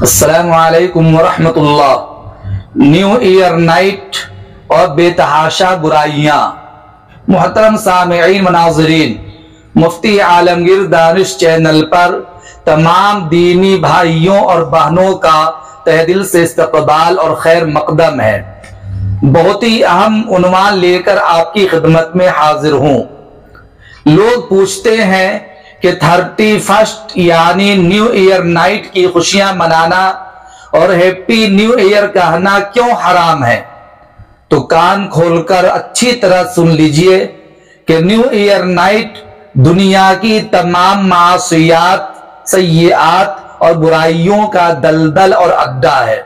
السلام علیکم ورحمۃ اللہ۔ نیو ایئر نائٹ اور بے تحاشا برائیاں۔ محترم سامعین و ناظرین، مفتی عالمگیر دانش چینل پر تمام دینی بھائیوں اور بہنوں کا تہ دل سے استقبال اور خیر مقدم ہے۔ بہت ہی اہم عنوان لے کر آپ کی خدمت میں حاضر ہوں۔ لوگ پوچھتے ہیں کہ 31 یعنی نیو ایئر نائٹ کی خوشیاں منانا اور ہیپی نیو ایئر کہنا کیوں حرام ہے؟ تو کان کھول کر اچھی طرح سن لیجئے کہ نیو ایئر نائٹ دنیا کی تمام معاصیات، سیئات اور برائیوں کا دلدل اور اڈا ہے،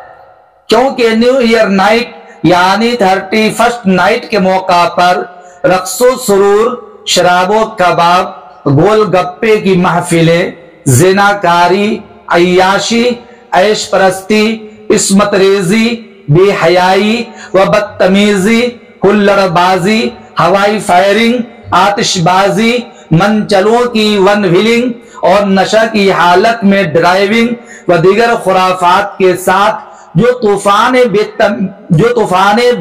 کیونکہ نیو ایئر نائٹ یعنی 31 نائٹ کے موقع پر رقص و سرور، شراب و کباب، گول گپے کی محفلیں، زناکاری، عیاشی، عیش پرستی، عصمت ریزی، بے حیائی و بدتمیزی، ہلڑ بازی، ہوائی فائرنگ، آتش بازی، منچلوں کی ون ویلنگ اور نشہ کی حالت میں ڈرائیونگ و دیگر خرافات کے ساتھ جو طوفان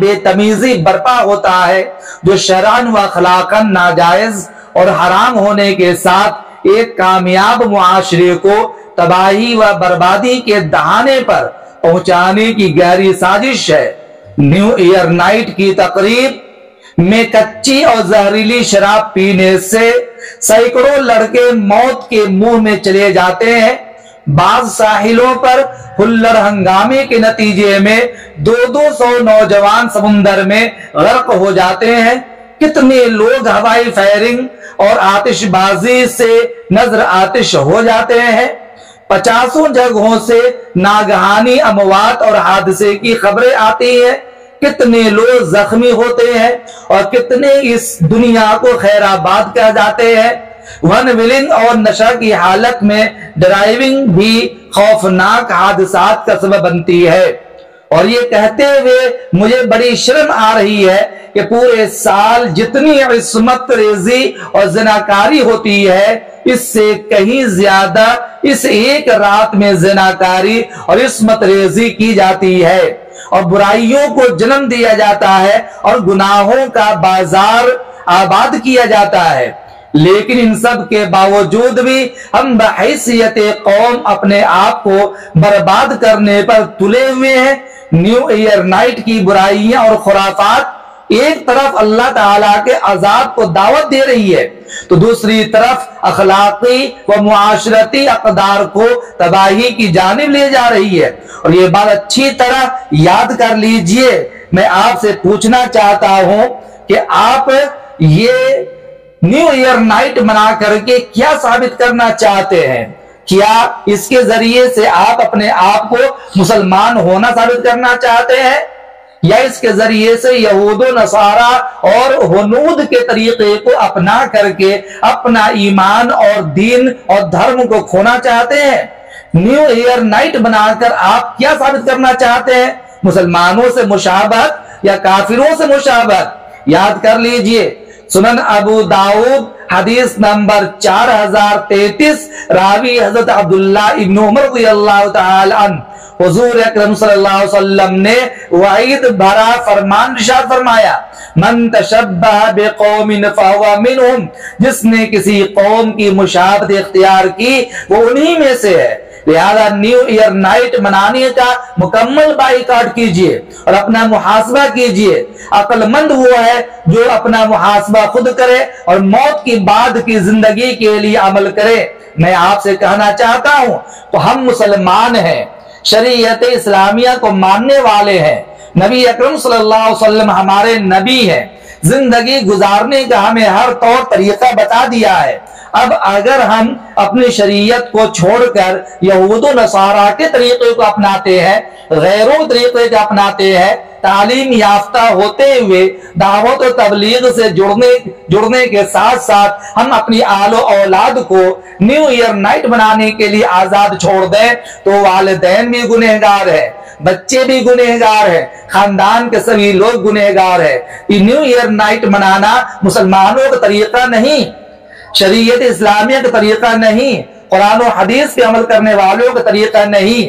بے تمیزی برپا ہوتا ہے، جو شرعاً و اخلاقاً ناجائز اور حرام ہونے کے ساتھ ایک کامیاب معاشرے کو تباہی و بربادی کے دہانے پر پہنچانے کی گہری سازش ہے۔ نیو ایئر نائٹ کی تقریب میں کچی اور زہریلی شراب پینے سے سینکڑوں لڑکے موت کے منہ میں چلے جاتے ہیں۔ بعض ساحلوں پر ہلڑ ہنگامے کے نتیجے میں 200 نوجوان سمندر میں غرق ہو جاتے ہیں۔ کتنے لوگ ہوائی فائرنگ اور آتش بازی سے نظر آتش ہو جاتے ہیں۔ 50 جگہوں سے ناگہانی اموات اور حادثے کی خبریں آتی ہیں۔ کتنے لوگ زخمی ہوتے ہیں اور کتنے اس دنیا کو خیر آباد کہہ جاتے ہیں۔ ون ویلنگ اور نشہ کی حالت میں ڈرائیونگ بھی خوفناک حادثات کا سبب بنتی ہے۔ اور یہ کہتے ہوئے مجھے بڑی شرم آ رہی ہے کہ پورے سال جتنی عصمت ریزی اور زناکاری ہوتی ہے، اس سے کہیں زیادہ اس ایک رات میں زناکاری اور عصمت ریزی کی جاتی ہے اور برائیوں کو جنم دیا جاتا ہے اور گناہوں کا بازار آباد کیا جاتا ہے۔ لیکن ان سب کے باوجود بھی ہم بحیثیت قوم اپنے آپ کو برباد کرنے پر تلے ہوئے ہیں۔ نیو ایئر نائٹ کی برائیاں اور خرافات ایک طرف اللہ تعالیٰ کے عذاب کو دعوت دے رہی ہے تو دوسری طرف اخلاقی و معاشرتی اقدار کو تباہی کی جانب لے جا رہی ہے۔ اور یہ بات اچھی طرح یاد کر لیجئے۔ میں آپ سے پوچھنا چاہتا ہوں کہ آپ یہ نیو ایئر نائٹ منا کر کے کیا ثابت کرنا چاہتے ہیں؟ کیا اس کے ذریعے سے آپ اپنے آپ کو مسلمان ہونا ثابت کرنا چاہتے ہیں، یا اس کے ذریعے سے یہود و نصارہ اور ہنود کے طریقے کو اپنا کر کے اپنا ایمان اور دین اور دھرم کو کھونا چاہتے ہیں؟ نیو ایئر نائٹ بنا کر آپ کیا ثابت کرنا چاہتے ہیں؟ مسلمانوں سے مشابہت یا کافروں سے مشابہت؟ یاد کر لیجئے، سنن ابو داؤد حدیث نمبر 4033، راوی حضرت عبداللہ ابن عمر رضی اللہ تعالی عنہ، حضور اکرم صلی اللہ علیہ وسلم نے وعید بھرا فرمان ارشاد فرمایا، من تشبہ بقوم فہو منہم، جس نے کسی قوم کی مشابہت اختیار کی وہ انہی میں سے ہے۔ لہذا نیو ایئر نائٹ منانے کا مکمل بائیکاٹ کیجئے اور اپنا محاسبہ کیجئے۔ عقل مند وہ ہے جو اپنا محاسبہ خود کرے اور موت کی بعد کی زندگی کے لیے عمل کرے۔ میں آپ سے کہنا چاہتا ہوں تو ہم مسلمان ہیں، شریعت اسلامیہ کو ماننے والے ہیں، نبی اکرم صلی اللہ علیہ وسلم ہمارے نبی ہیں، زندگی گزارنے کا ہمیں ہر طور طریقہ بتا دیا ہے۔ اب اگر ہم اپنی شریعت کو چھوڑ کر یہود و نصارہ کے طریقے کو اپناتے ہیں، غیروں طریقے کو اپناتے ہیں، تعلیم یافتہ ہوتے ہوئے دعوت و تبلیغ سے جڑنے کے ساتھ ساتھ ہم اپنی آل و اولاد کو نیو ایئر نائٹ منانے کے لیے آزاد چھوڑ دیں تو والدین بھی گنہگار ہیں، بچے بھی گنہگار ہیں، خاندان کے سبھی لوگ گنہگار ہیں۔ یہ نیو ایئر نائٹ منانا مسلمانوں کا طریقہ نہیں، شریعت اسلامیہ کا طریقہ نہیں، قرآن و حدیث پہ عمل کرنے والوں کا طریقہ نہیں،